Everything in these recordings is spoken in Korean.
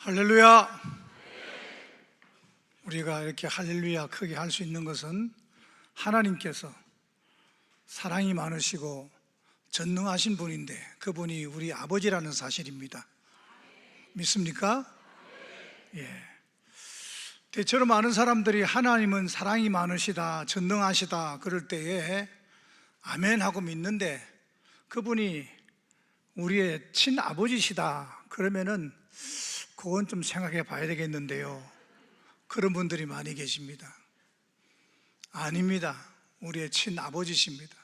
할렐루야. 우리가 이렇게 할렐루야 크게 할 수 있는 것은 하나님께서 사랑이 많으시고 전능하신 분인데 그분이 우리 아버지라는 사실입니다. 믿습니까? 예. 대체로 많은 사람들이 하나님은 사랑이 많으시다, 전능하시다 그럴 때에 아멘 하고 믿는데 그분이 우리의 친아버지시다 그러면은 그건 좀 생각해 봐야 되겠는데요. 그런 분들이 많이 계십니다. 아닙니다. 우리의 친아버지십니다.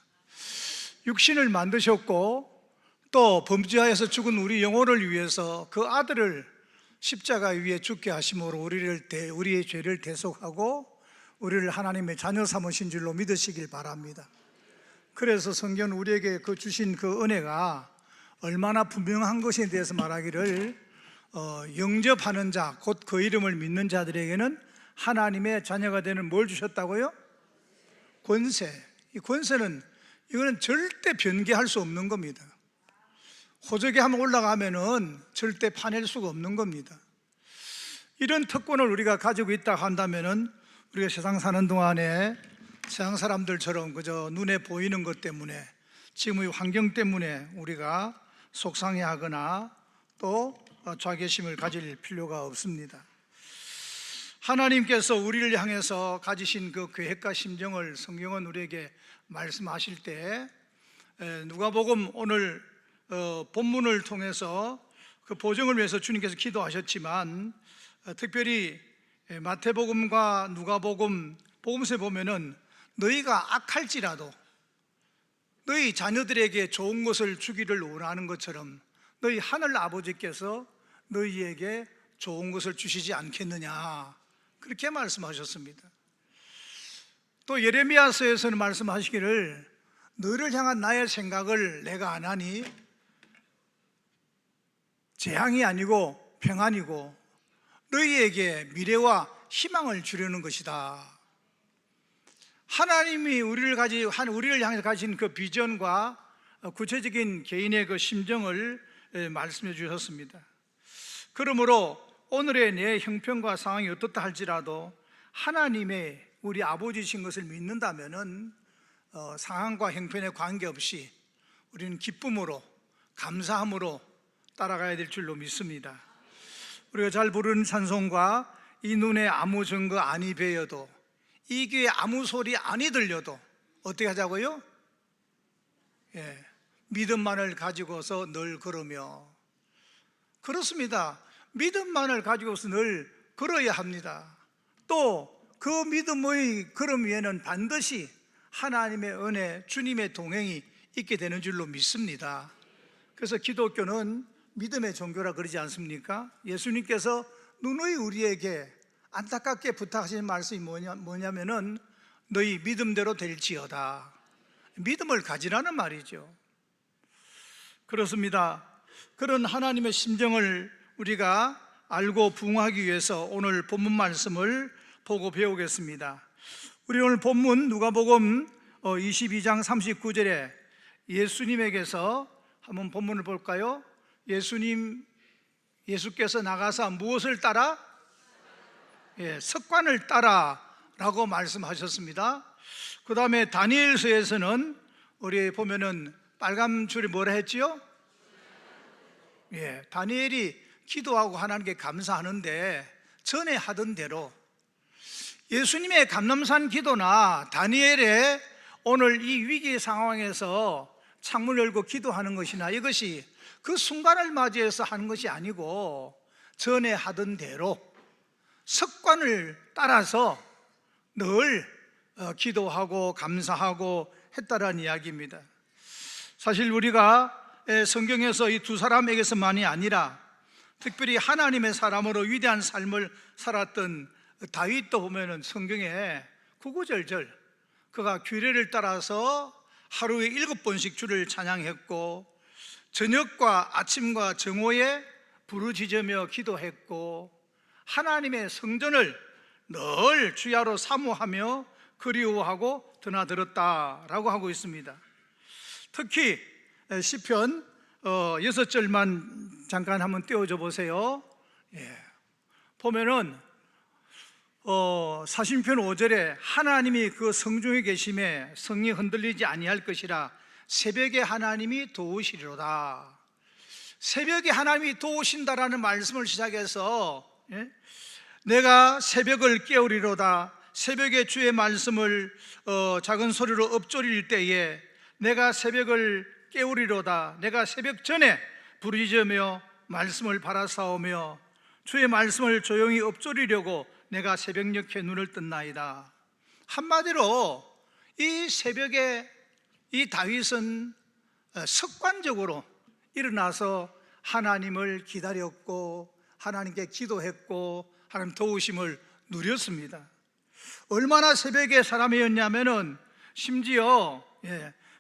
육신을 만드셨고 또 범죄하여서 죽은 우리 영혼을 위해서 그 아들을 십자가 위에 죽게 하심으로 우리의 죄를 대속하고 우리를 하나님의 자녀 삼으신 줄로 믿으시길 바랍니다. 그래서 성경은 우리에게 주신 그 은혜가 얼마나 분명한 것에 대해서 말하기를 영접하는 자, 곧 그 이름을 믿는 자들에게는 하나님의 자녀가 되는 뭘 주셨다고요? 권세. 이 권세는 이거는 절대 변개할 수 없는 겁니다. 호적에 한번 올라가면은 절대 파낼 수가 없는 겁니다. 이런 특권을 우리가 가지고 있다 한다면은 우리가 세상 사는 동안에 세상 사람들처럼 그저 눈에 보이는 것 때문에 지금의 환경 때문에 우리가 속상해하거나 또 자괴심을 가질 필요가 없습니다. 하나님께서 우리를 향해서 가지신 그 계획과 심정을 성경은 우리에게 말씀하실 때 누가복음 오늘 본문을 통해서 그 보증을 위해서 주님께서 기도하셨지만 특별히 마태복음과 누가복음 복음서에 보면은 너희가 악할지라도 너희 자녀들에게 좋은 것을 주기를 원하는 것처럼 너희 하늘 아버지께서 너희에게 좋은 것을 주시지 않겠느냐 그렇게 말씀하셨습니다. 또 예레미야서에서는 말씀하시기를 너를 향한 나의 생각을 내가 안 하니 재앙이 아니고 평안이고 너희에게 미래와 희망을 주려는 것이다. 하나님이 우리를 향해서 가진 그 비전과 구체적인 개인의 그 심정을 말씀해 주셨습니다. 그러므로 오늘의 내 형편과 상황이 어떻다 할지라도 하나님의 우리 아버지신 것을 믿는다면은 상황과 형편에 관계없이 우리는 기쁨으로 감사함으로 따라가야 될 줄로 믿습니다. 우리가 잘 부르는 찬송과 이 눈에 아무 증거 아니 배여도 이 귀에 아무 소리 아니 들려도 어떻게 하자고요? 믿음만을 가지고서 늘 걸으며. 그렇습니다. 믿음만을 가지고서 늘 걸어야 합니다. 또 그 믿음의 걸음 위에는 반드시 하나님의 은혜, 주님의 동행이 있게 되는 줄로 믿습니다. 그래서 기독교는 믿음의 종교라 그러지 않습니까? 예수님께서 누누이 우리에게 안타깝게 부탁하신 말씀이 뭐냐면은 너희 믿음대로 될지어다. 믿음을 가지라는 말이죠. 그렇습니다. 그런 하나님의 심정을 우리가 알고 부응하기 위해서 오늘 본문 말씀을 보고 배우겠습니다. 우리 오늘 본문 누가복음 22장 39절에 예수님에게서 한번 본문을 볼까요? 예수께서 나가서 무엇을 따라? 습관을 따라 라고 말씀하셨습니다. 그 다음에 다니엘서에서는 우리 보면은 빨간 줄이 뭐라 했지요? 다니엘이 기도하고 하나님께 감사하는데 전에 하던 대로 예수님의 감람산 기도나 다니엘의 오늘 이 위기 상황에서 창문 열고 기도하는 것이나 이것이 그 순간을 맞이해서 하는 것이 아니고 전에 하던 대로 습관을 따라서 늘 기도하고 감사하고 했다라는 이야기입니다. 사실 우리가 성경에서 이 두 사람에게서만이 아니라 특별히 하나님의 사람으로 위대한 삶을 살았던 다윗도 보면은 성경에 구구절절 그가 규례를 따라서 하루에 7번씩 주를 찬양했고 저녁과 아침과 정오에 부르짖으며 기도했고 하나님의 성전을 늘 주야로 사모하며 그리워하고 드나들었다라고 하고 있습니다. 특히 시편 6절만 잠깐 한번 띄워줘 보세요. 보면은 사심편 5절에 하나님이 그 성중에 계심에 성이 흔들리지 아니할 것이라 새벽에 하나님이 도우시리로다. 새벽에 하나님이 도우신다라는 말씀을 시작해서 내가 새벽을 깨우리로다. 새벽에 주의 말씀을 작은 소리로 읊조릴 때에 내가 새벽을 깨우리로다. 내가 새벽 전에 부르짖으며 말씀을 바라사오며 주의 말씀을 조용히 읊조리려고 내가 새벽녘에 눈을 떴나이다. 한마디로 이 새벽에 이 다윗은 습관적으로 일어나서 하나님을 기다렸고 하나님께 기도했고 하나님 도우심을 누렸습니다. 얼마나 새벽에 사람이었냐면은 심지어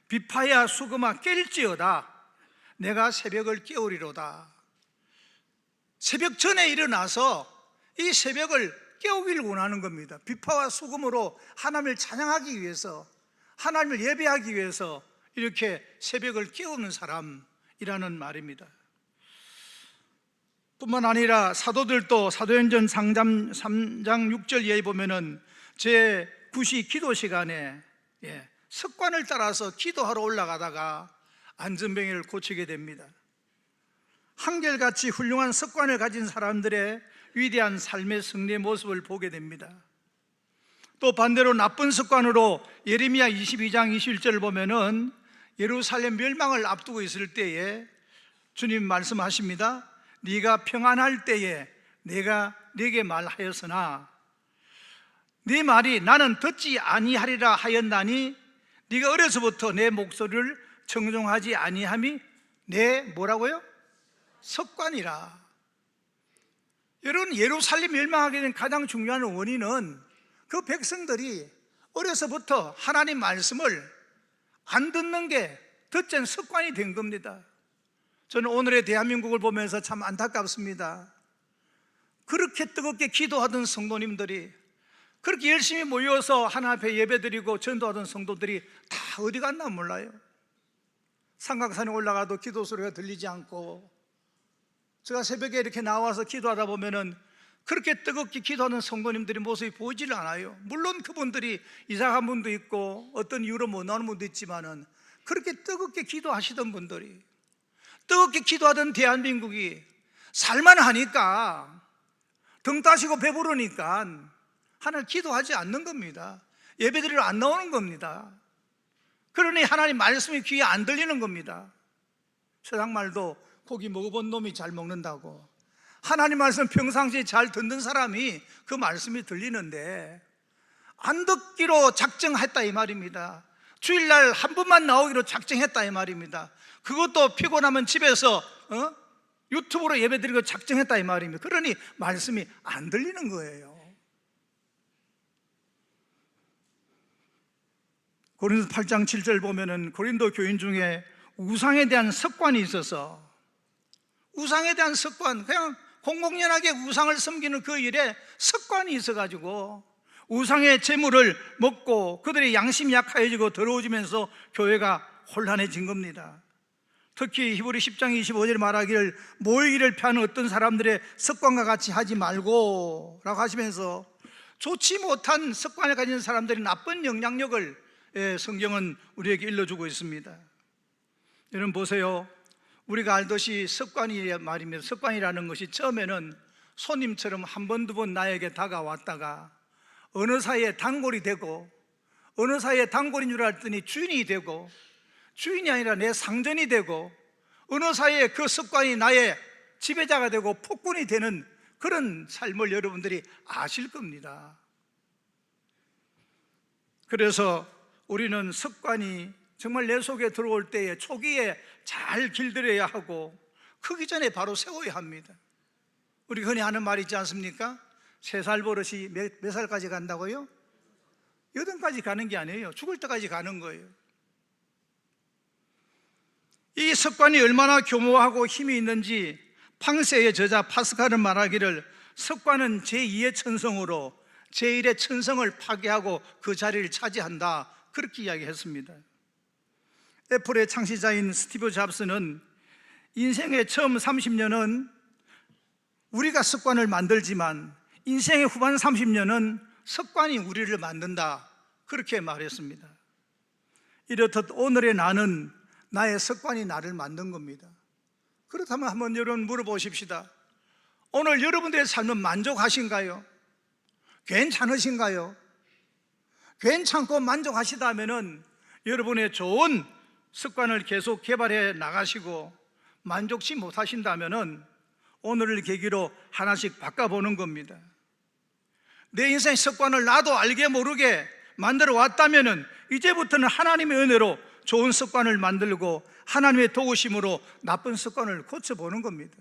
비파야 수금아 깰지어다. 내가 새벽을 깨우리로다. 새벽 전에 일어나서 이 새벽을 깨우기를 원하는 겁니다. 비파와 수금으로 하나님을 찬양하기 위해서, 하나님을 예배하기 위해서 이렇게 새벽을 깨우는 사람이라는 말입니다. 뿐만 아니라 사도들도 사도행전 3장 6절 이하에 보면은 제9시 기도 시간에 습관을 따라서 기도하러 올라가다가 안전병을 고치게 됩니다. 한결같이 훌륭한 습관을 가진 사람들의 위대한 삶의 승리의 모습을 보게 됩니다. 또 반대로 나쁜 습관으로 예레미야 22장 21절을 보면은 예루살렘 멸망을 앞두고 있을 때에 주님 말씀하십니다. 네가 평안할 때에 내가 네게 말하였으나 네 말이 나는 듣지 아니하리라 하였나니 네가 어려서부터 내 목소리를 청종하지 아니함이 내 뭐라고요? 습관이라. 여러분, 예루살렘 멸망하게 된 가장 중요한 원인은 그 백성들이 어려서부터 하나님 말씀을 안 듣는 게 듣는 습관이 된 겁니다. 저는 오늘의 대한민국을 보면서 참 안타깝습니다. 그렇게 뜨겁게 기도하던 성도님들이, 그렇게 열심히 모여서 하나님 앞에 예배드리고 전도하던 성도들이 다 어디 갔나 몰라요. 삼각산에 올라가도 기도 소리가 들리지 않고, 제가 새벽에 이렇게 나와서 기도하다 보면은 그렇게 뜨겁게 기도하는 성도님들의 모습이 보이질 않아요. 물론 그분들이 이사간 분도 있고 어떤 이유로 못 나오는 분도 있지만은 그렇게 뜨겁게 기도하시던 분들이, 뜨겁게 기도하던 대한민국이 살만하니까, 등 따시고 배부르니까 하나님 기도하지 않는 겁니다. 예배드리러 안 나오는 겁니다. 그러니 하나님 말씀이 귀에 안 들리는 겁니다. 세상 말도 고기 먹어본 놈이 잘 먹는다고. 하나님 말씀 평상시에 잘 듣는 사람이 그 말씀이 들리는데 안 듣기로 작정했다 이 말입니다. 주일날 한 번만 나오기로 작정했다 이 말입니다. 그것도 피곤하면 집에서 유튜브로 예배드리고 작정했다 이 말입니다. 그러니 말씀이 안 들리는 거예요. 고린도 8장 7절 보면은 고린도 교인 중에 우상에 대한 습관이 있어서, 우상에 대한 습관, 그냥 공공연하게 우상을 섬기는 그 일에 습관이 있어가지고 우상의 재물을 먹고 그들의 양심이 약해지고 더러워지면서 교회가 혼란해진 겁니다. 특히 히브리 10장 25절에 말하기를 모이기를 피하는 어떤 사람들의 습관과 같이 하지 말고 라고 하시면서 좋지 못한 습관을 가진 사람들의 나쁜 영향력을 성경은 우리에게 일러주고 있습니다. 여러분 보세요. 우리가 알듯이 습관이 말입니다. 습관이라는 것이 처음에는 손님처럼 한 번, 두 번 나에게 다가왔다가 어느 사이에 단골이 되고, 어느 사이에 단골인 줄 알았더니 주인이 되고, 주인이 아니라 내 상전이 되고, 어느 사이에 그 습관이 나의 지배자가 되고 폭군이 되는 그런 삶을 여러분들이 아실 겁니다. 그래서 우리는 습관이 정말 내 속에 들어올 때에 초기에 잘 길들여야 하고 크기 전에 바로 세워야 합니다. 우리 흔히 하는 말이 있지 않습니까? 3살 버릇이 몇 살까지 간다고요? 8까지 가는 게 아니에요. 죽을 때까지 가는 거예요. 이 습관이 얼마나 교모하고 힘이 있는지 팡세의 저자 파스칼은 말하기를 습관은 제2의 천성으로 제1의 천성을 파괴하고 그 자리를 차지한다, 그렇게 이야기했습니다. 애플의 창시자인 스티브 잡스는 인생의 처음 30년은 우리가 습관을 만들지만 인생의 후반 30년은 습관이 우리를 만든다, 그렇게 말했습니다. 이렇듯 오늘의 나는 나의 습관이 나를 만든 겁니다. 그렇다면 한번 여러분 물어보십시다. 오늘 여러분들의 삶은 만족하신가요? 괜찮으신가요? 괜찮고 만족하시다면 여러분의 좋은 습관을 계속 개발해 나가시고, 만족치 못하신다면 오늘을 계기로 하나씩 바꿔보는 겁니다. 내 인생 습관을 나도 알게 모르게 만들어 왔다면 이제부터는 하나님의 은혜로 좋은 습관을 만들고 하나님의 도우심으로 나쁜 습관을 고쳐보는 겁니다.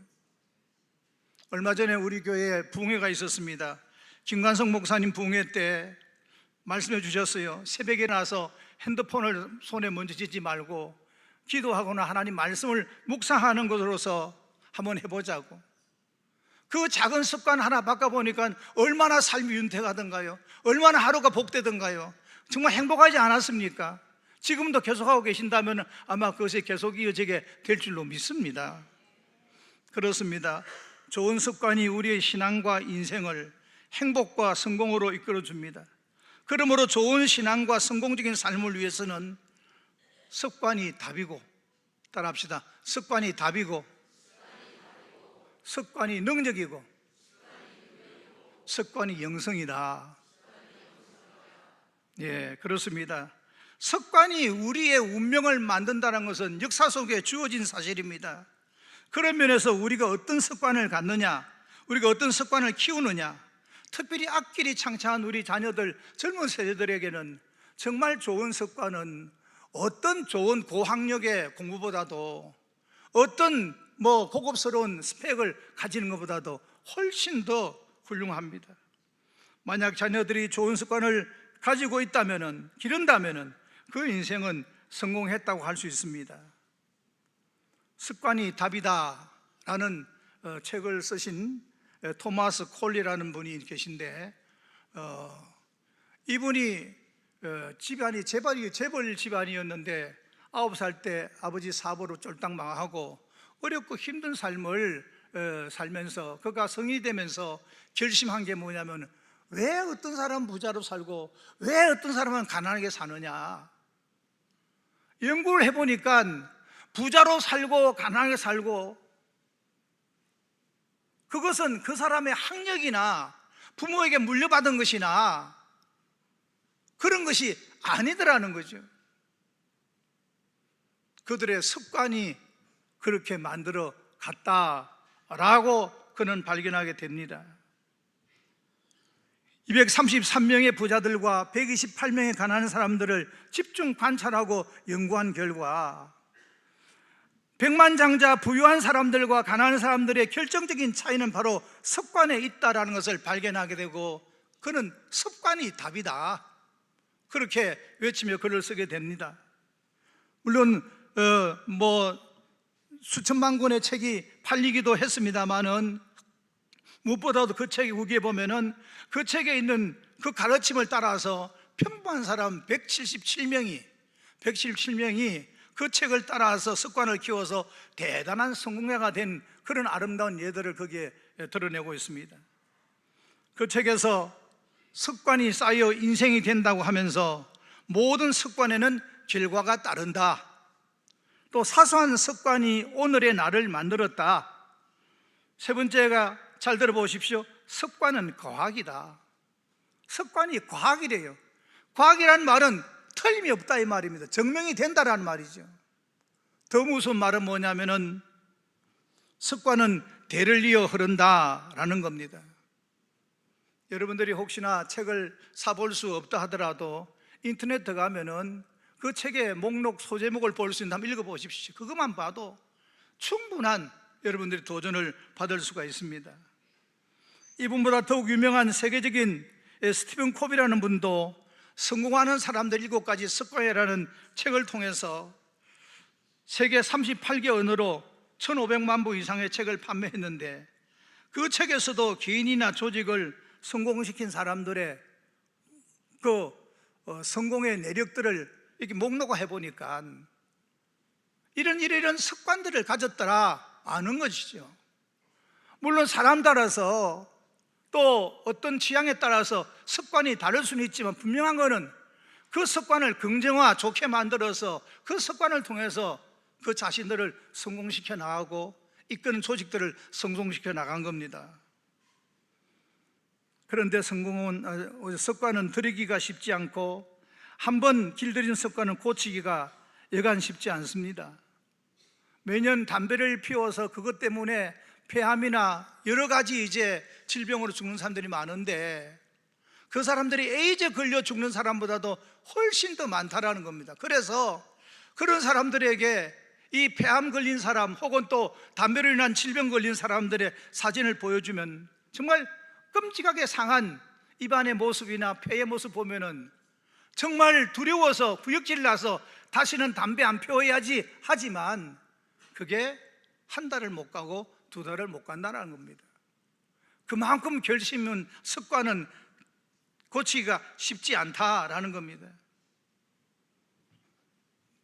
얼마 전에 우리 교회에 부흥회가 있었습니다. 김관성 목사님 부흥회 때 말씀해 주셨어요. 새벽에 나서 핸드폰을 손에 먼저 쥐지 말고 기도하거나 하나님 말씀을 묵상하는 것으로서 한번 해보자고. 그 작은 습관 하나 바꿔보니까 얼마나 삶이 윤택하던가요? 얼마나 하루가 복되던가요? 정말 행복하지 않았습니까? 지금도 계속하고 계신다면 아마 그것이 계속 이어지게 될 줄로 믿습니다. 그렇습니다. 좋은 습관이 우리의 신앙과 인생을 행복과 성공으로 이끌어줍니다. 그러므로 좋은 신앙과 성공적인 삶을 위해서는 습관이 답이고, 따라합시다. 습관이 답이고, 습관이 능력이고, 습관이 영성이다. 예, 그렇습니다. 습관이 우리의 운명을 만든다는 것은 역사 속에 주어진 사실입니다. 그런 면에서 우리가 어떤 습관을 갖느냐, 우리가 어떤 습관을 키우느냐, 특별히 앞길이 창창한 우리 자녀들, 젊은 세대들에게는 정말 좋은 습관은 어떤 좋은 고학력의 공부보다도, 어떤 고급스러운 스펙을 가지는 것보다도 훨씬 더 훌륭합니다. 만약 자녀들이 좋은 습관을 가지고 있다면, 기른다면 그 인생은 성공했다고 할 수 있습니다. 습관이 답이다 라는 책을 쓰신 토마스 콜리라는 분이 계신데, 이분이 집안이 재벌 집안이었는데 9살 때 아버지 사고로 쫄딱 망하고 어렵고 힘든 삶을 살면서 그가 성인이 되면서 결심한 게 뭐냐면, 왜 어떤 사람은 부자로 살고 왜 어떤 사람은 가난하게 사느냐. 연구를 해보니까 부자로 살고 가난하게 살고 그것은 그 사람의 학력이나 부모에게 물려받은 것이나 그런 것이 아니더라는 거죠. 그들의 습관이 그렇게 만들어 갔다라고 그는 발견하게 됩니다. 233명의 부자들과 128명의 가난한 사람들을 집중 관찰하고 연구한 결과 100만장자 부유한 사람들과 가난한 사람들의 결정적인 차이는 바로 습관에 있다는 것을 발견하게 되고, 그는 습관이 답이다, 그렇게 외치며 글을 쓰게 됩니다. 물론 수천만 권의 책이 팔리기도 했습니다만은 무엇보다도 그 책 후기에 보면은 그 책에 있는 그 가르침을 따라서 평범한 사람 177명이 그 책을 따라서 습관을 키워서 대단한 성공자가 된 그런 아름다운 예들을 거기에 드러내고 있습니다. 그 책에서 습관이 쌓여 인생이 된다고 하면서 모든 습관에는 결과가 따른다, 또 사소한 습관이 오늘의 나를 만들었다. 세 번째가, 잘 들어보십시오. 습관은 과학이다. 습관이 과학이래요. 과학이라는 말은 틀림이 없다 이 말입니다. 증명이 된다라는 말이죠. 더 무서운 말은 뭐냐면은 습관은 대를 이어 흐른다라는 겁니다. 여러분들이 혹시나 책을 사볼 수 없다 하더라도 인터넷 들어가면은 그 책의 목록 소제목을 볼 수 있는 한번 읽어보십시오. 그것만 봐도 충분한 여러분들이 도전을 받을 수가 있습니다. 이분보다 더욱 유명한 세계적인 스티븐 코비라는 분도 성공하는 사람들 7가지 습관이라는 책을 통해서 세계 38개 언어로 1,500만 부 이상의 책을 판매했는데, 그 책에서도 개인이나 조직을 성공시킨 사람들의 그 성공의 내력들을 이렇게 목록해 보니까 이런 습관들을 가졌더라 아는 것이죠. 물론 사람 따라서 또 어떤 취향에 따라서 습관이 다를 수는 있지만 분명한 것은 그 습관을 긍정화, 좋게 만들어서 그 습관을 통해서 그 자신들을 성공시켜 나가고 이끄는 조직들을 성공시켜 나간 겁니다. 그런데 습관은 들이기가 쉽지 않고 한번 길들인 습관은 고치기가 여간 쉽지 않습니다. 매년 담배를 피워서 그것 때문에 폐암이나 여러 가지 질병으로 죽는 사람들이 많은데 그 사람들이 에이즈에 걸려 죽는 사람보다도 훨씬 더 많다라는 겁니다. 그래서 그런 사람들에게 이 폐암 걸린 사람 혹은 또 담배로 인한 질병 걸린 사람들의 사진을 보여주면 정말 끔찍하게 상한 입안의 모습이나 폐의 모습 보면은 정말 두려워서 구역질 나서 다시는 담배 안 피워야지 하지만 그게 한 달을 못 가고 두 달을 못 간다는 겁니다. 그만큼 결심은 습관은 고치기가 쉽지 않다라는 겁니다.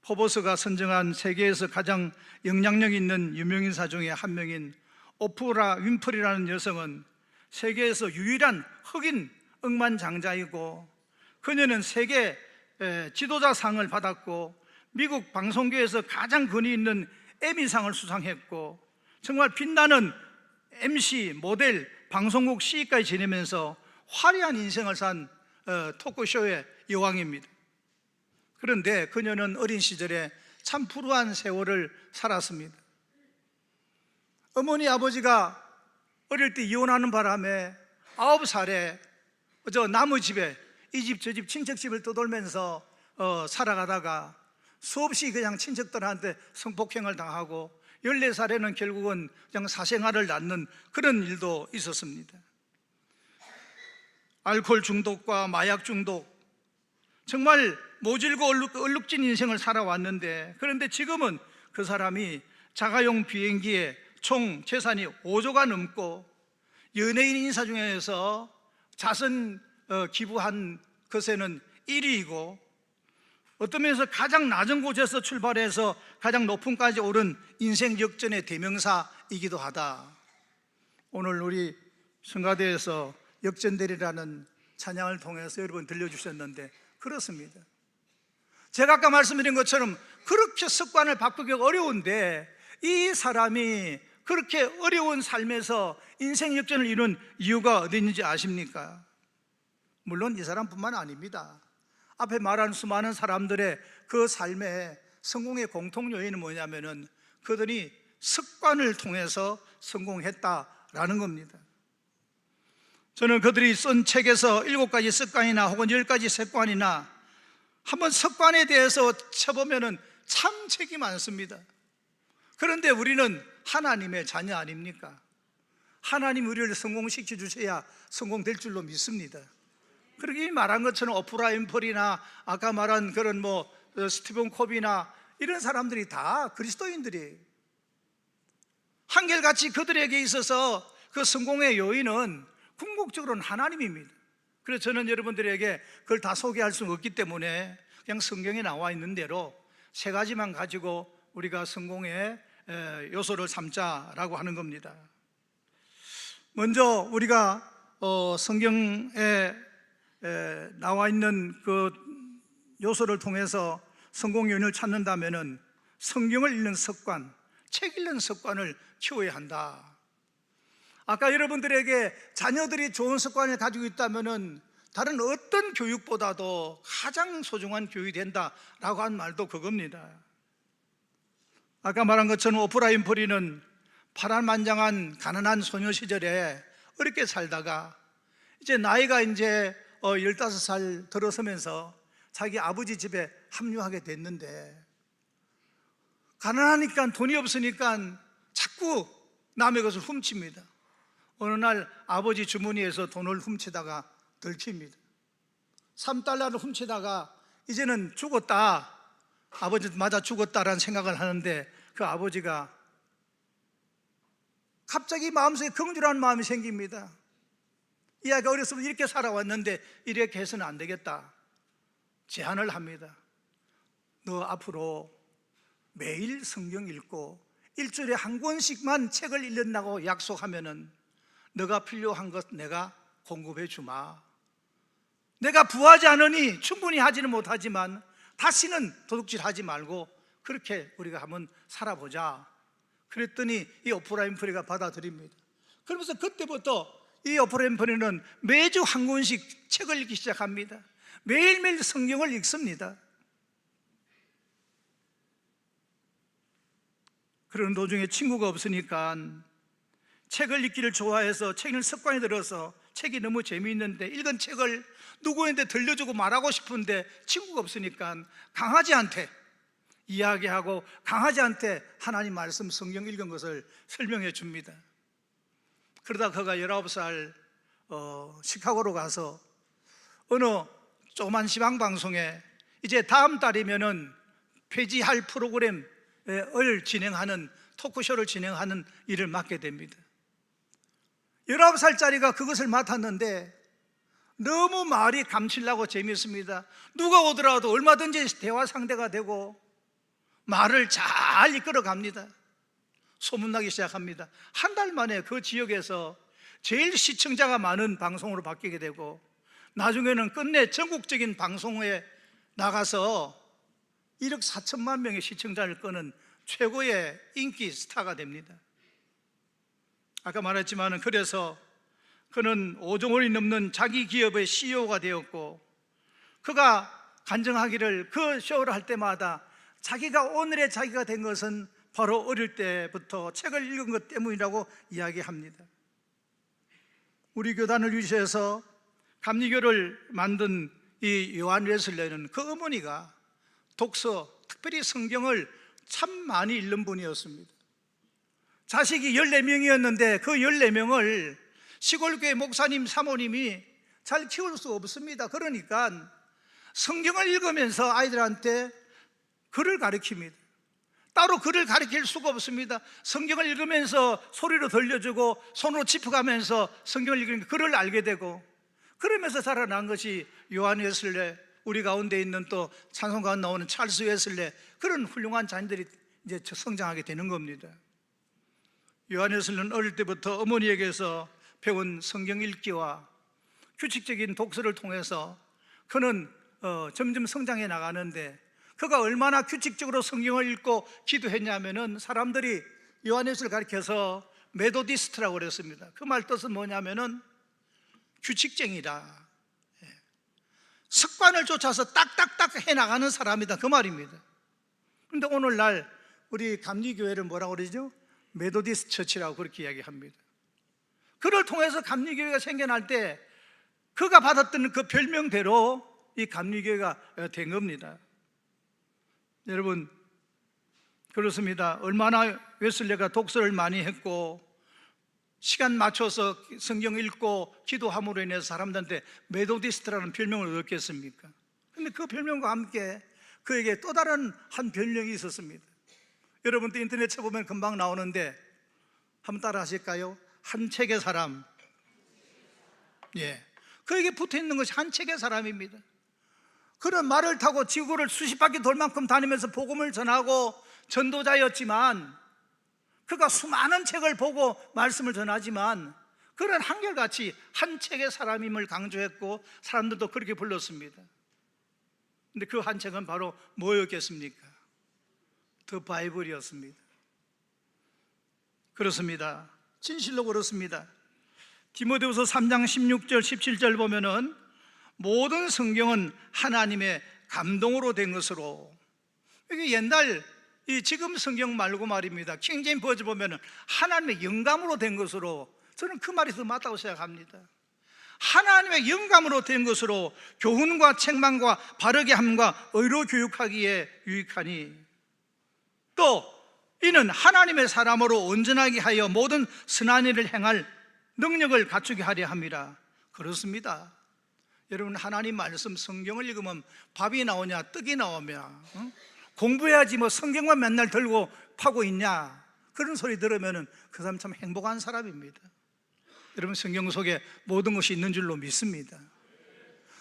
포버스가 선정한 세계에서 가장 영향력 있는 유명인사 중에 한 명인 오프라 윈프리라는 여성은 세계에서 유일한 흑인 억만장자이고 그녀는 세계 지도자상을 받았고 미국 방송계에서 가장 권위 있는 에미상을 수상했고 정말 빛나는 MC, 모델, 방송국 CE까지 지내면서 화려한 인생을 산 토크쇼의 여왕입니다. 그런데 그녀는 어린 시절에 참 불우한 세월을 살았습니다. 어머니 아버지가 어릴 때 이혼하는 바람에 9살에 저 나무집에 이 집 저 집 친척집을 떠돌면서 살아가다가 수없이 그냥 친척들한테 성폭행을 당하고 14살에는 결국은 그냥 사생활을 낳는 그런 일도 있었습니다. 알코올 중독과 마약 중독, 정말 모질고 얼룩진 인생을 살아왔는데 그런데 지금은 그 사람이 자가용 비행기에 총 재산이 5조가 넘고 연예인 인사 중에서 자선 기부한 것에는 1위이고 어떤 면에서 가장 낮은 곳에서 출발해서 가장 높음까지 오른 인생 역전의 대명사이기도 하다. 오늘 우리 성가대에서 역전되리라는 찬양을 통해서 여러분 들려주셨는데 그렇습니다. 제가 아까 말씀드린 것처럼 그렇게 습관을 바꾸기가 어려운데 이 사람이 그렇게 어려운 삶에서 인생 역전을 이룬 이유가 어디 있는지 아십니까? 물론 이 사람뿐만 아닙니다. 앞에 말한 수많은 사람들의 그 삶의 성공의 공통 요인은 뭐냐면은 그들이 습관을 통해서 성공했다라는 겁니다. 저는 그들이 쓴 책에서 7가지 습관이나 혹은 10가지 습관이나 한번 습관에 대해서 쳐보면은 참 책이 많습니다. 그런데 우리는 하나님의 자녀 아닙니까? 하나님 우리를 성공시켜 주셔야 성공될 줄로 믿습니다. 그렇게 말한 것처럼 오프라 윈프리나 아까 말한 그런 스티븐 코비나 이런 사람들이 다 그리스도인들이에요. 한결같이 그들에게 있어서 그 성공의 요인은 궁극적으로는 하나님입니다. 그래서 저는 여러분들에게 그걸 다 소개할 수는 없기 때문에 그냥 성경에 나와 있는 대로 3가지만 가지고 우리가 성공의 요소를 삼자라고 하는 겁니다. 먼저 우리가 성경에 나와 있는 그 요소를 통해서 성공 요인을 찾는다면은 성경을 읽는 습관, 책 읽는 습관을 키워야 한다. 아까 여러분들에게 자녀들이 좋은 습관을 가지고 있다면은 다른 어떤 교육보다도 가장 소중한 교육이 된다라고 한 말도 그겁니다. 아까 말한 것처럼 오프라 윈프리는 파란만장한 가난한 소녀 시절에 어렵게 살다가 이제 나이가 15살 들어서면서 자기 아버지 집에 합류하게 됐는데 가난하니까 돈이 없으니까 자꾸 남의 것을 훔칩니다. 어느 날 아버지 주머니에서 돈을 훔치다가 들킵니다. 3달러를 훔치다가 이제는 죽었다, 아버지 맞아 죽었다라는 생각을 하는데 그 아버지가 갑자기 마음속에 긍휼한 마음이 생깁니다. 이 아이가 어렸을 때 이렇게 살아왔는데 이렇게 해서는 안 되겠다. 제안을 합니다. 너 앞으로 매일 성경 읽고 일주일에 한 권씩만 책을 읽는다고 약속하면은 너가 필요한 것 내가 공급해 주마. 내가 부하지 않으니 충분히 하지는 못하지만 다시는 도둑질하지 말고 그렇게 우리가 한번 살아보자. 그랬더니 이 오프라 윈프리가 받아들입니다. 그러면서 그때부터 이 오프라 윈프리는 매주 한 권씩 책을 읽기 시작합니다. 매일매일 성경을 읽습니다. 그런 도중에 친구가 없으니까 책을 읽기를 좋아해서 책 읽는 습관이 들어서 책이 너무 재미있는데 읽은 책을 누구한테 들려주고 말하고 싶은데 친구가 없으니까 강아지한테 이야기하고 강아지한테 하나님 말씀 성경 읽은 것을 설명해 줍니다. 그러다 그가 19살 시카고로 가서 어느 조그만 지방방송에 이제 다음 달이면은 폐지할 프로그램을 진행하는 토크쇼를 진행하는 일을 맡게 됩니다. 19살짜리가 그것을 맡았는데 너무 말이 감칠나고 재미있습니다. 누가 오더라도 얼마든지 대화 상대가 되고 말을 잘 이끌어 갑니다. 소문나기 시작합니다. 한 달 만에 그 지역에서 제일 시청자가 많은 방송으로 바뀌게 되고 나중에는 끝내 전국적인 방송에 나가서 1억 4천만 명의 시청자를 끄는 최고의 인기 스타가 됩니다. 아까 말했지만 그래서 그는 5조 원이 넘는 자기 기업의 CEO가 되었고 그가 간증하기를 그 쇼를 할 때마다 자기가 오늘의 자기가 된 것은 바로 어릴 때부터 책을 읽은 것 때문이라고 이야기합니다. 우리 교단을 위시해서 감리교를 만든 이 요한 웨슬레는 그 어머니가 독서, 특별히 성경을 참 많이 읽는 분이었습니다. 자식이 14명이었는데 그 14명을 시골교회 목사님, 사모님이 잘 키울 수 없습니다. 그러니까 성경을 읽으면서 아이들한테 글을 가르칩니다. 따로 글을 가르칠 수가 없습니다. 성경을 읽으면서 소리로 들려주고 손으로 짚어가면서 성경을 읽으니까 글을 알게 되고 그러면서 자라난 것이 요한 웨슬레, 우리 가운데 있는 또 찬송 가운데 나오는 찰스 웨슬레, 그런 훌륭한 자녀들이 이제 성장하게 되는 겁니다. 요한 웨슬레는 어릴 때부터 어머니에게서 배운 성경 읽기와 규칙적인 독서를 통해서 그는 점점 성장해 나가는데 그가 얼마나 규칙적으로 성경을 읽고 기도했냐면은 사람들이 요한 웨슬레를 가리켜서 메도디스트라고 그랬습니다. 그 말 뜻은 뭐냐면은 규칙쟁이다, 습관을 쫓아서 딱딱딱 해나가는 사람이다, 그 말입니다. 그런데 오늘날 우리 감리교회를 뭐라고 그러죠? 메도디스트 처치라고 그렇게 이야기합니다. 그를 통해서 감리교회가 생겨날 때 그가 받았던 그 별명대로 이 감리교회가 된 겁니다. 여러분, 그렇습니다. 얼마나 웨슬레가 독서를 많이 했고 시간 맞춰서 성경 읽고 기도함으로 인해서 사람들한테 메도디스트라는 별명을 얻었겠습니까? 그런데 그 별명과 함께 그에게 또 다른 한 별명이 있었습니다. 여러분도 인터넷 쳐보면 금방 나오는데 한번 따라 하실까요? 한 책의 사람. 그에게 붙어있는 것이 한 책의 사람입니다. 그런 말을 타고 지구를 수십 바퀴 돌 만큼 다니면서 복음을 전하고 전도자였지만 그가 수많은 책을 보고 말씀을 전하지만 그는 한결같이 한 책의 사람임을 강조했고 사람들도 그렇게 불렀습니다. 근데 그 한 책은 바로 뭐였겠습니까? 더 바이블이었습니다. 그렇습니다. 진실로 그렇습니다. 디모데후서 3장 16절 17절 보면은 모든 성경은 하나님의 감동으로 된 것으로, 이게 옛날 지금 성경 말고 말입니다. 킹제임스 버전 보면은 하나님의 영감으로 된 것으로, 저는 그 말이 더 맞다고 생각합니다. 하나님의 영감으로 된 것으로 교훈과 책망과 바르게 함과 의로 교육하기에 유익하니 또 이는 하나님의 사람으로 온전하게 하여 모든 선한 일을 행할 능력을 갖추게 하려 함이라. 그렇습니다. 여러분, 하나님 말씀 성경을 읽으면 밥이 나오냐 떡이 나오냐, 공부해야지 뭐 성경만 맨날 들고 파고 있냐, 그런 소리 들으면 그 사람 참 행복한 사람입니다. 여러분, 성경 속에 모든 것이 있는 줄로 믿습니다.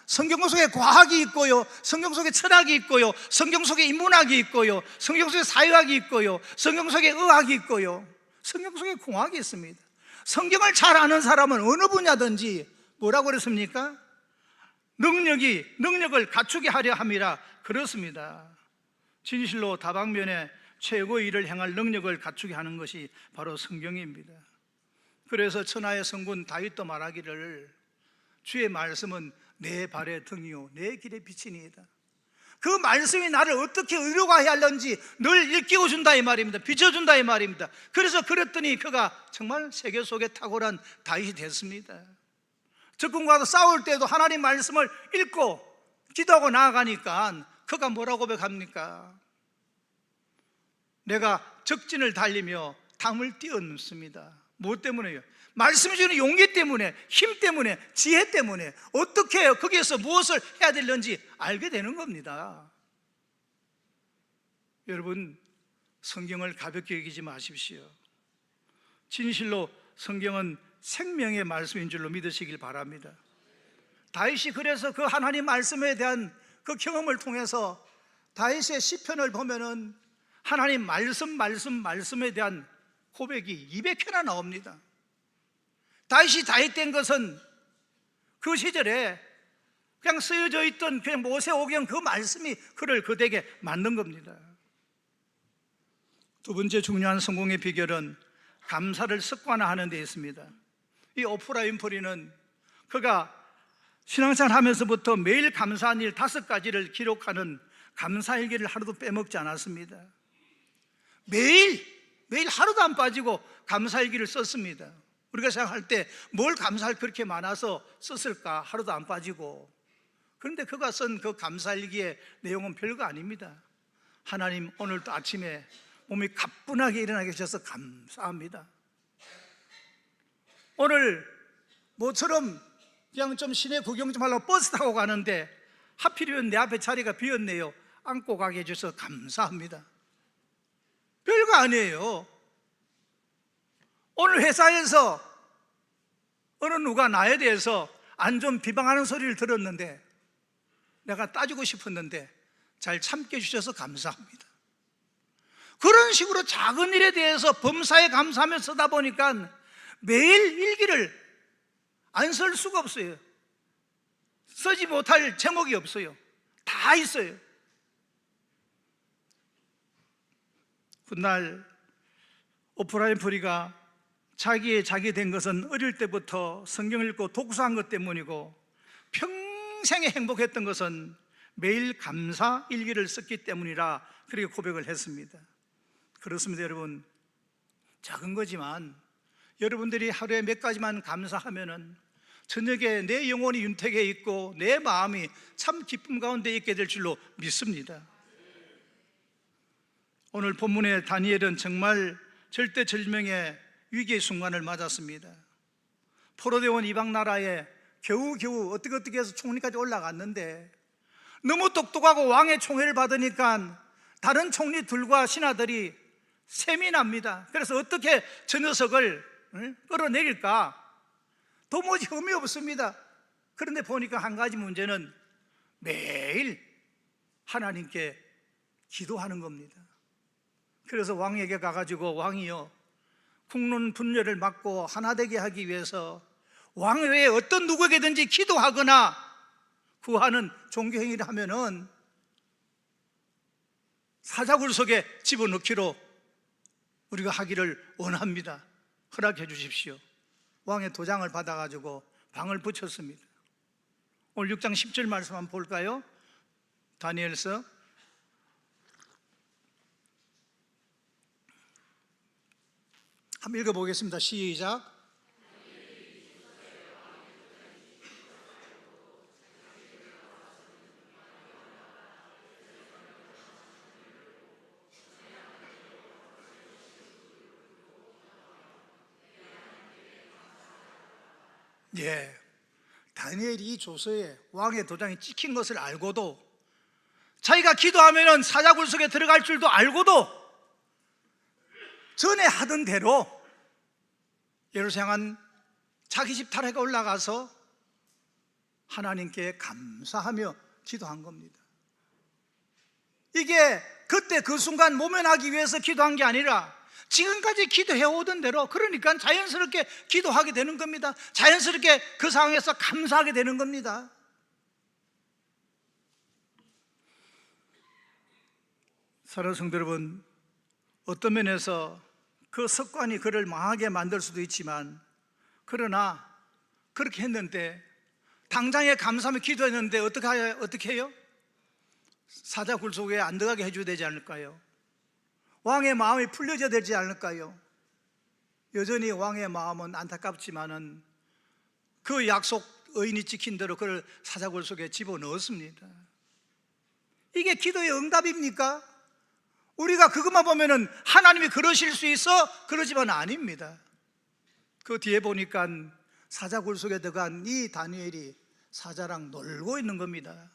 성경 속에 과학이 있고요, 성경 속에 철학이 있고요, 성경 속에 인문학이 있고요, 성경 속에 사회학이 있고요, 성경 속에 의학이 있고요, 성경 속에 공학이 있습니다. 성경을 잘 아는 사람은 어느 분야든지 뭐라고 그랬습니까? 능력을 갖추게 하려 함이라 그렇습니다. 진실로 다방면에 최고의 일을 행할 능력을 갖추게 하는 것이 바로 성경입니다. 그래서 천하의 성군 다윗도 말하기를 주의 말씀은 내 발의 등이요 내 길의 빛이니이다. 그 말씀이 나를 어떻게 의로가게 하려는지 늘 일깨워 준다 이 말입니다. 비춰준다 이 말입니다. 그래서 그랬더니 그가 정말 세계 속에 탁월한 다윗이 됐습니다. 적군과도 싸울 때도 하나님 말씀을 읽고 기도하고 나아가니까 그가 뭐라고 고백합니까? 내가 적진을 달리며 담을 뛰었습니다. 무엇 때문에요? 말씀이 주는 용기 때문에, 힘 때문에, 지혜 때문에 어떻게 해요? 거기에서 무엇을 해야 되는지 알게 되는 겁니다. 여러분, 성경을 가볍게 여기지 마십시오. 진실로 성경은 생명의 말씀인 줄로 믿으시길 바랍니다. 다윗이 그래서 그 하나님 말씀에 대한 그 경험을 통해서 다윗의 시편을 보면은 하나님 말씀에 대한 고백이 200회나 나옵니다. 다윗이 다윗된 것은 그 시절에 그냥 쓰여져 있던 그냥 모세오경 그 말씀이 그를 그대에게 만든 겁니다. 두 번째 중요한 성공의 비결은 감사를 습관화하는 데 있습니다. 이 오프라 윈프리는 그가 신앙생활 하면서부터 매일 감사한 일 5가지를 기록하는 감사일기를 하루도 빼먹지 않았습니다. 매일 하루도 안 빠지고 감사일기를 썼습니다. 우리가 생각할 때 뭘 감사할 그렇게 많아서 썼을까? 하루도 안 빠지고. 그런데 그가 쓴 그 감사일기의 내용은 별거 아닙니다. 하나님, 오늘도 아침에 몸이 가뿐하게 일어나게 해주셔서 감사합니다. 오늘 모처럼 그냥 좀 시내 구경 좀 하려고 버스 타고 가는데 하필이면 내 앞에 자리가 비었네요. 안고 가게 해주셔서 감사합니다. 별거 아니에요. 오늘 회사에서 어느 누가 나에 대해서 안 좀 비방하는 소리를 들었는데 내가 따지고 싶었는데 잘 참게 해주셔서 감사합니다. 그런 식으로 작은 일에 대해서 범사에 감사하며 쓰다 보니까 매일 일기를 안 쓸 수가 없어요. 쓰지 못할 제목이 없어요. 다 있어요. 훗날 오프라 윈프리가 자기 된 것은 어릴 때부터 성경을 읽고 독서한 것 때문이고 평생에 행복했던 것은 매일 감사 일기를 썼기 때문이라 그렇게 고백을 했습니다. 그렇습니다. 여러분, 작은 거지만 여러분들이 하루에 몇 가지만 감사하면은 저녁에 내 영혼이 윤택해 있고 내 마음이 참 기쁨 가운데 있게 될 줄로 믿습니다. 오늘 본문의 다니엘은 정말 절대절명의 위기의 순간을 맞았습니다. 포로되어 온 이방 나라에 겨우 어떻게 해서 총리까지 올라갔는데 너무 똑똑하고 왕의 총애를 받으니까 다른 총리들과 신하들이 셈이 납니다. 그래서 어떻게 저 녀석을 끌어내릴까? 도무지 흠이 없습니다. 그런데 보니까 한 가지 문제는 매일 하나님께 기도하는 겁니다. 그래서 왕에게 가가지고 왕이요, 국론 분열을 막고 하나 되게 하기 위해서 왕 외에 어떤 누구에게든지 기도하거나 구하는 종교 행위를 하면은 사자굴 속에 집어넣기로 우리가 하기를 원합니다. 허락해 주십시오. 왕의 도장을 받아가지고 방을 붙였습니다. 오늘 6장 10절 말씀 한번 볼까요? 다니엘서 한번 읽어보겠습니다. 시작. 예, 다니엘이 이 조서에 왕의 도장이 찍힌 것을 알고도 자기가 기도하면 사자굴 속에 들어갈 줄도 알고도 전에 하던 대로 예루살렘 자기 집 타락에 올라가서 하나님께 감사하며 기도한 겁니다. 이게 그때 그 순간 모면하기 위해서 기도한 게 아니라 지금까지 기도해 오던 대로, 그러니까 자연스럽게 기도하게 되는 겁니다. 자연스럽게 그 상황에서 감사하게 되는 겁니다. 사랑하는 성도 여러분, 어떤 면에서 그 습관이 그를 망하게 만들 수도 있지만, 그러나 그렇게 했는데, 당장에 감사하며 기도했는데 어떻게 해요? 사자 굴속에 안 들어가게 해줘야 되지 않을까요? 왕의 마음이 풀려져야 되지 않을까요? 여전히 왕의 마음은 안타깝지만은 그 약속 의인이 지킨 대로 그를 사자 굴속에 집어넣었습니다. 이게 기도의 응답입니까? 우리가 그것만 보면은 하나님이 그러실 수 있어? 그러지만 아닙니다. 그 뒤에 보니까 사자 굴속에 들어간 이 다니엘이 사자랑 놀고 있는 겁니다.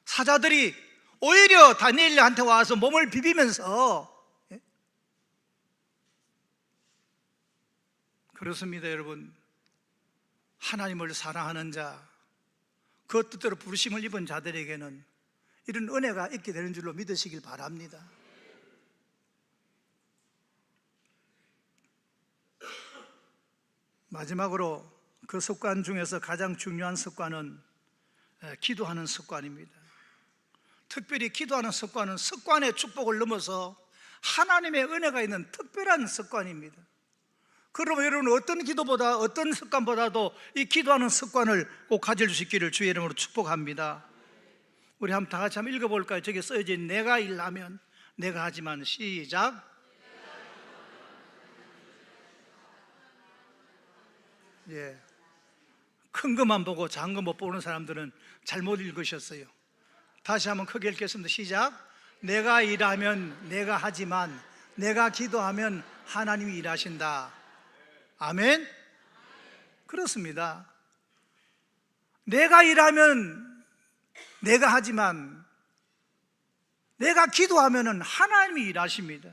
사자들이 오히려 다니엘한테 와서 몸을 비비면서, 그렇습니다. 여러분, 하나님을 사랑하는 자, 그 뜻대로 부르심을 입은 자들에게는 이런 은혜가 있게 되는 줄로 믿으시길 바랍니다. 마지막으로 그 습관 중에서 가장 중요한 습관은 기도하는 습관입니다. 특별히 기도하는 습관은 습관의 축복을 넘어서 하나님의 은혜가 있는 특별한 습관입니다. 그러면 여러분, 어떤 기도보다, 어떤 습관보다도 이 기도하는 습관을 꼭 가질 수 있기를 주의 이름으로 축복합니다. 우리 한번 다 같이 한번 읽어볼까요? 저기 써있지, 내가 일하면 내가 하지만. 시작. 예, 큰 것만 보고 작은 거 못 보는 사람들은 잘못 읽으셨어요. 다시 한번 크게 읽겠습니다. 시작. 내가 일하면 내가 하지만, 내가 기도하면 하나님이 일하신다. 아멘. 그렇습니다. 내가 일하면 내가 하지만, 내가 기도하면 하나님이 일하십니다.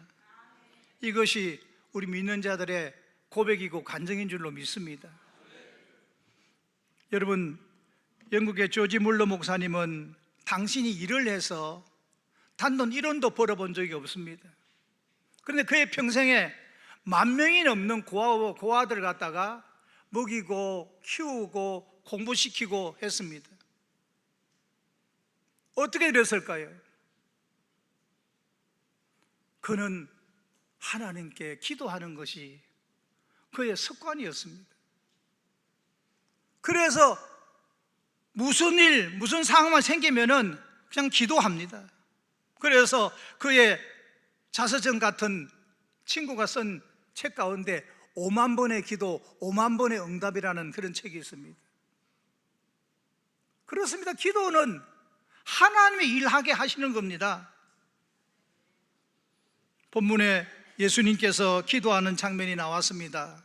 이것이 우리 믿는 자들의 고백이고 간증인 줄로 믿습니다. 여러분, 영국의 조지 물러 목사님은 당신이 일을 해서 단돈 1원도 벌어본 적이 없습니다. 그런데 그의 평생에 10,000명이 넘는 고아들을 갖다가 먹이고 키우고 공부시키고 했습니다. 어떻게 됐을까요? 그는 하나님께 기도하는 것이 그의 습관이었습니다. 그래서 무슨 상황만 생기면은 그냥 기도합니다. 그래서 그의 자서전 같은 친구가 쓴 책 가운데 5만 번의 기도, 5만 번의 응답이라는 그런 책이 있습니다. 그렇습니다. 기도는 하나님이 일하게 하시는 겁니다. 본문에 예수님께서 기도하는 장면이 나왔습니다.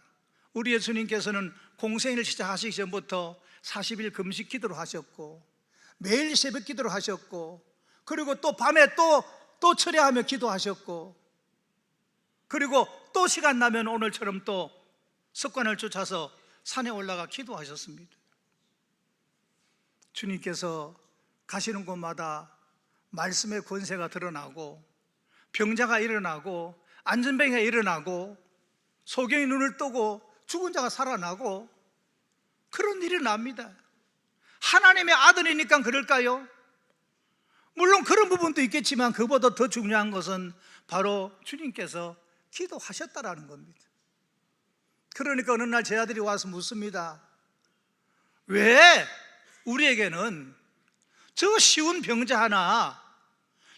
우리 예수님께서는 공생일 시작하시기 전부터 40일 금식 기도를 하셨고, 매일 새벽 기도를 하셨고, 그리고 또 밤에 또 철야하며 기도하셨고, 그리고 또 시간 나면 오늘처럼 또 습관을 쫓아서 산에 올라가 기도하셨습니다. 주님께서 가시는 곳마다 말씀의 권세가 드러나고, 병자가 일어나고, 안전병이가 일어나고, 소경이 눈을 뜨고, 죽은 자가 살아나고, 그런 일이 납니다. 하나님의 아들이니까 그럴까요? 물론 그런 부분도 있겠지만 그보다 더 중요한 것은 바로 주님께서 기도하셨다라는 겁니다. 그러니까 어느 날 제 아들이 와서 묻습니다. 왜 우리에게는 저 쉬운 병자 하나,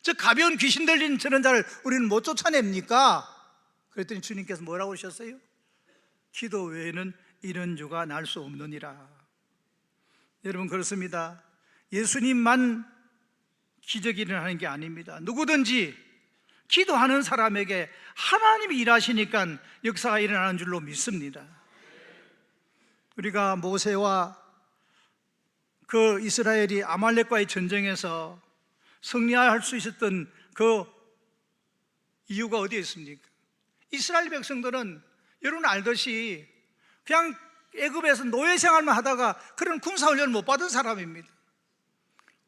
저 가벼운 귀신 들린 저런 자를 우리는 못 쫓아냅니까? 그랬더니 주님께서 뭐라고 하셨어요? 기도 외에는 이런 주가 날 수 없느니라. 여러분, 그렇습니다. 예수님만 기적이 일어나는 게 아닙니다. 누구든지 기도하는 사람에게 하나님이 일하시니까 역사가 일어나는 줄로 믿습니다. 우리가 모세와 그 이스라엘이 아말렉과의 전쟁에서 승리할 수 있었던 그 이유가 어디에 있습니까? 이스라엘 백성들은 여러분 알듯이 그냥 애굽에서 노예 생활만 하다가 그런 군사훈련을 못 받은 사람입니다.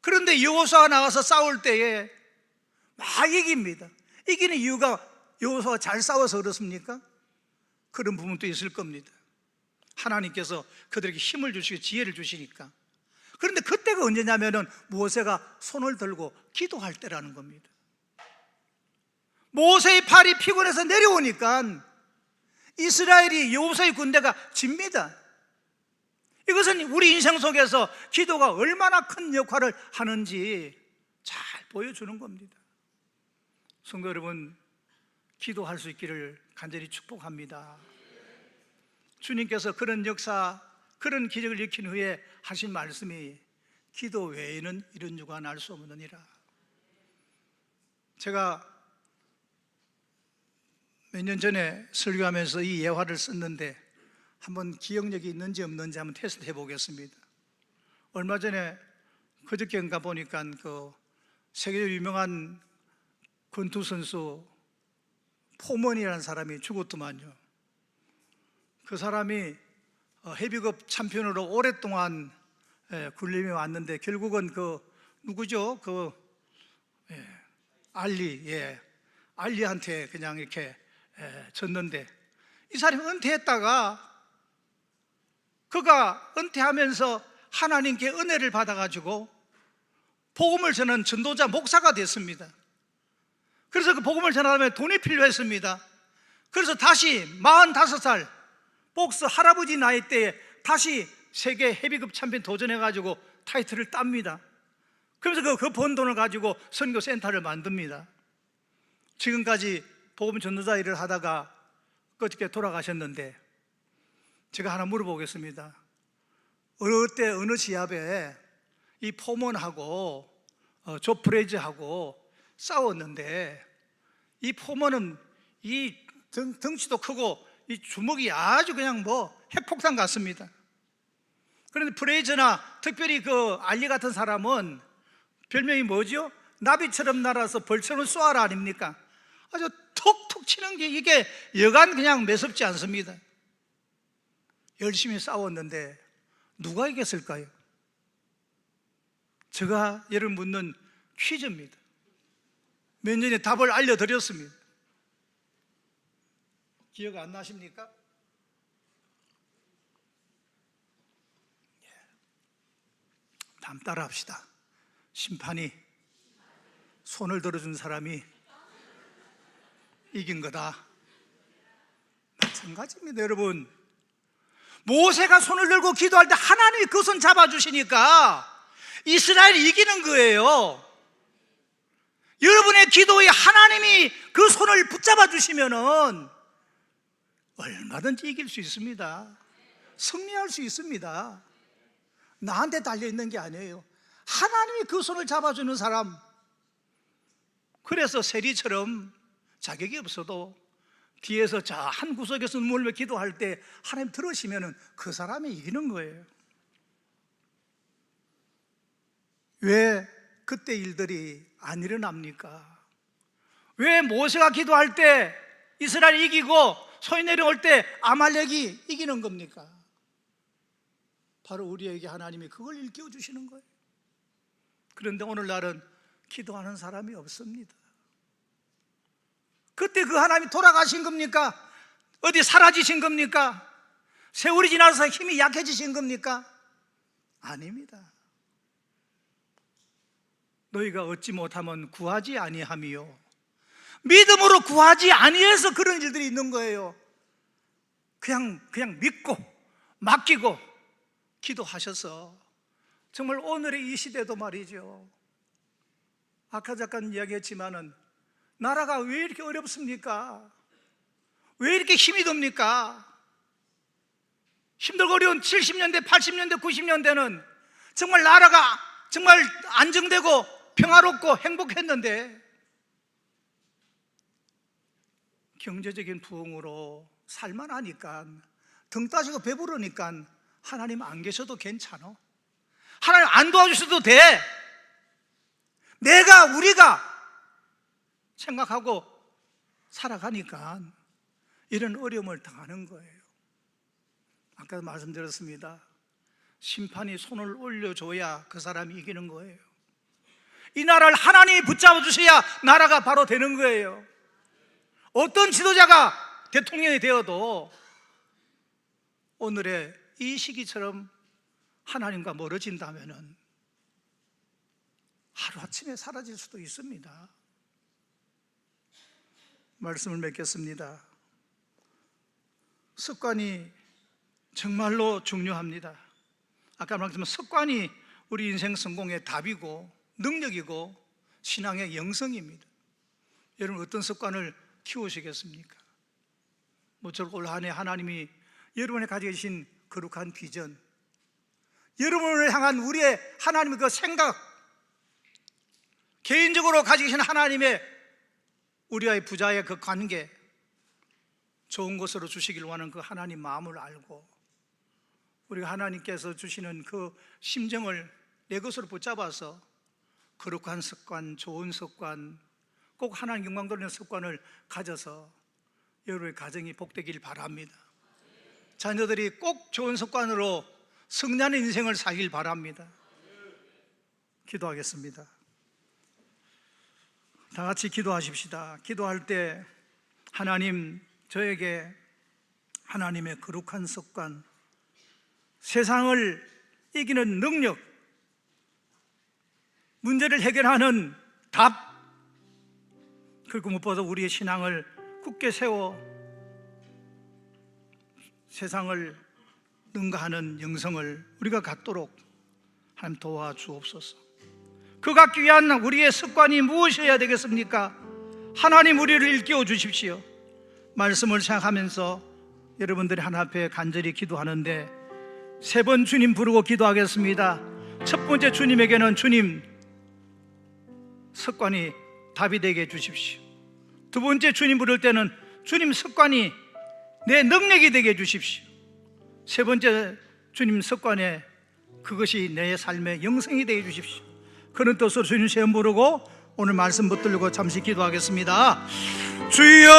그런데 여호수아가 나가서 싸울 때에 막 이깁니다. 이기는 이유가 여호수아가 잘 싸워서 그렇습니까? 그런 부분도 있을 겁니다. 하나님께서 그들에게 힘을 주시고 지혜를 주시니까. 그런데 그때가 언제냐면은 모세가 손을 들고 기도할 때라는 겁니다. 모세의 팔이 피곤해서 내려오니까 이스라엘이 여호수아의 군대가 집니다. 이것은 우리 인생 속에서 기도가 얼마나 큰 역할을 하는지 잘 보여주는 겁니다. 성도 여러분, 기도할 수 있기를 간절히 축복합니다. 주님께서 그런 역사, 그런 기적을 일으킨 후에 하신 말씀이 기도 외에는 이런 유관 알 수 없느니라. 제가 몇 년 전에 설교하면서 이 예화를 썼는데 한번 기억력이 있는지 없는지 한번 테스트 해보겠습니다. 얼마 전에 그저께인가 보니까 그 세계적으로 유명한 권투 선수 포먼이라는 사람이 죽었더만요. 그 사람이 헤비급 챔피언으로 오랫동안 군림해 왔는데 결국은 그 누구죠? 알리한테 그냥 이렇게 졌는데, 이 사람이 은퇴했다가 그가 은퇴하면서 하나님께 은혜를 받아가지고 복음을 전하는 전도자 목사가 됐습니다. 그래서 그 복음을 전하려면 돈이 필요했습니다. 그래서 다시 45살 복스 할아버지 나이 때에 다시 세계 헤비급 챔피언 도전해가지고 타이틀을 땁니다. 그래서 그 번 돈을 가지고 선교센터를 만듭니다. 지금까지 복음 전도자 일을 하다가 그저께 돌아가셨는데, 제가 하나 물어보겠습니다. 어느 때 어느 시합에 이 포먼하고 조 프레즈하고 싸웠는데, 이 포먼은 이 덩치도 크고 이 주먹이 아주 그냥 핵폭탄 같습니다. 그런데 프레이즈나 특별히 그 알리 같은 사람은 별명이 뭐죠? 나비처럼 날아서 벌처럼 쏘아라 아닙니까? 아주 톡톡 치는 게 이게 여간 그냥 매섭지 않습니다. 열심히 싸웠는데 누가 이겼을까요? 제가 여러분 묻는 퀴즈입니다. 몇 년에 답을 알려드렸습니다. 기억 안 나십니까? 다음 따라 합시다. 심판이 손을 들어준 사람이 이긴 거다. 마찬가지입니다, 여러분. 모세가 손을 들고 기도할 때 하나님이 그 손 잡아주시니까 이스라엘이 이기는 거예요. 여러분의 기도에 하나님이 그 손을 붙잡아 주시면은 얼마든지 이길 수 있습니다. 승리할 수 있습니다. 나한테 달려있는 게 아니에요. 하나님이 그 손을 잡아주는 사람. 그래서 세리처럼 자격이 없어도 뒤에서 저 한 구석에서 눈물 흘리며 기도할 때 하나님 들으시면은 그 사람이 이기는 거예요. 왜 그때 일들이 안 일어납니까? 왜 모세가 기도할 때 이스라엘이 이기고 손이 내려올 때 아말렉이 이기는 겁니까? 바로 우리에게 하나님이 그걸 일깨워 주시는 거예요. 그런데 오늘날은 기도하는 사람이 없습니다. 그때 그 하나님이 돌아가신 겁니까? 어디 사라지신 겁니까? 세월이 지나서 힘이 약해지신 겁니까? 아닙니다. 너희가 얻지 못하면 구하지 아니함이요, 믿음으로 구하지 아니해서 그런 일들이 있는 거예요. 그냥 믿고 맡기고 기도하셔서 정말 오늘의 이 시대도 말이죠, 아까 잠깐 이야기했지만은 나라가 왜 이렇게 어렵습니까? 왜 이렇게 힘이 듭니까? 힘들고 어려운 70년대, 80년대, 90년대는 정말 나라가 정말 안정되고 평화롭고 행복했는데 경제적인 부흥으로 살만하니까, 등 따지고 배부르니까 하나님 안 계셔도 괜찮아, 하나님 안 도와주셔도 돼, 우리가 생각하고 살아가니까 이런 어려움을 당하는 거예요. 아까 말씀드렸습니다. 심판이 손을 올려줘야 그 사람이 이기는 거예요. 이 나라를 하나님이 붙잡아 주셔야 나라가 바로 되는 거예요. 어떤 지도자가 대통령이 되어도 오늘의 이 시기처럼 하나님과 멀어진다면 하루아침에 사라질 수도 있습니다. 말씀을 맺겠습니다. 습관이 정말로 중요합니다. 아까 말씀드린 습관이 우리 인생 성공의 답이고 능력이고 신앙의 영성입니다. 여러분 어떤 습관을 키우시겠습니까? 모쪼록 올 한 해 하나님이 여러분이 가지고 계신 거룩한 비전, 여러분을 향한 우리의 하나님의 그 생각, 개인적으로 가지고 계신 하나님의 우리와의 부자의 그 관계, 좋은 것으로 주시길 원하는 그 하나님 마음을 알고 우리가 하나님께서 주시는 그 심정을 내 것으로 붙잡아서 거룩한 습관, 좋은 습관, 꼭 하나님 영광 돌리는 습관을 가져서 여러분의 가정이 복되길 바랍니다. 자녀들이 꼭 좋은 습관으로 승리하는 인생을 살길 바랍니다. 기도하겠습니다. 다 같이 기도하십시다. 기도할 때 하나님, 저에게 하나님의 거룩한 습관, 세상을 이기는 능력, 문제를 해결하는 답, 그리고 무엇보다 우리의 신앙을 굳게 세워 세상을 능가하는 영성을 우리가 갖도록 하나님 도와주옵소서. 그 갖기 위한 우리의 습관이 무엇이어야 되겠습니까? 하나님 우리를 일깨워 주십시오. 말씀을 생각하면서 여러분들이 하나 앞에 간절히 기도하는데 3번 주님 부르고 기도하겠습니다. 첫 번째 주님에게는 주님 습관이 답이 되게 해주십시오. 두 번째 주님 부를 때는 주님 습관이 내 능력이 되게 해주십시오. 세 번째 주님 습관에 그것이 내 삶의 영성이 되게 해주십시오. 그런 뜻으로 주님 시험 부르고 오늘 말씀 붙들고 잠시 기도하겠습니다. 주여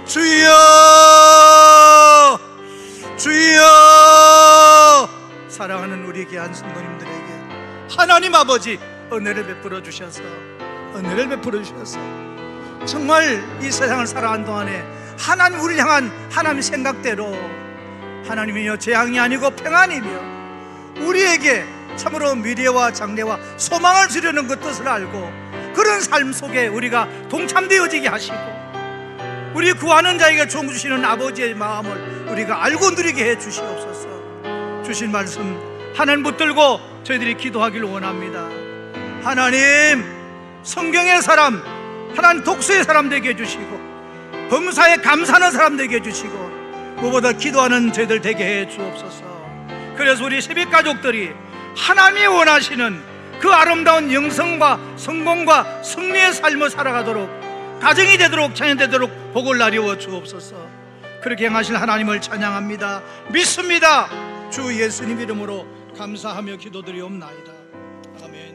주여 주여. 사랑하는 우리 귀한 성도님들에게 하나님 아버지 은혜를 베풀어 주셔서 정말 이 세상을 살아가는 동안에 하나님 우리를 향한 하나님 생각대로 하나님이여 재앙이 아니고 평안이며 우리에게 참으로 미래와 장래와 소망을 주려는 그 뜻을 알고 그런 삶 속에 우리가 동참되어지게 하시고 우리 구하는 자에게 종 주시는 아버지의 마음을 우리가 알고 누리게 해 주시옵소서. 주신 말씀 하나님 붙들고 저희들이 기도하기를 원합니다. 하나님 성경의 사람, 하나님 독서의 사람 되게 해주시고 범사에 감사하는 사람 되게 해주시고 무엇보다 기도하는 저희들 되게 해 주옵소서. 그래서 우리 세빛 가족들이 하나님이 원하시는 그 아름다운 영성과 성공과 승리의 삶을 살아가도록 가정이 되도록 자녀 되도록 복을 나리워 주옵소서. 그렇게 행하실 하나님을 찬양합니다. 믿습니다. 주 예수님 이름으로 감사하며 기도드리옵나이다. 아멘.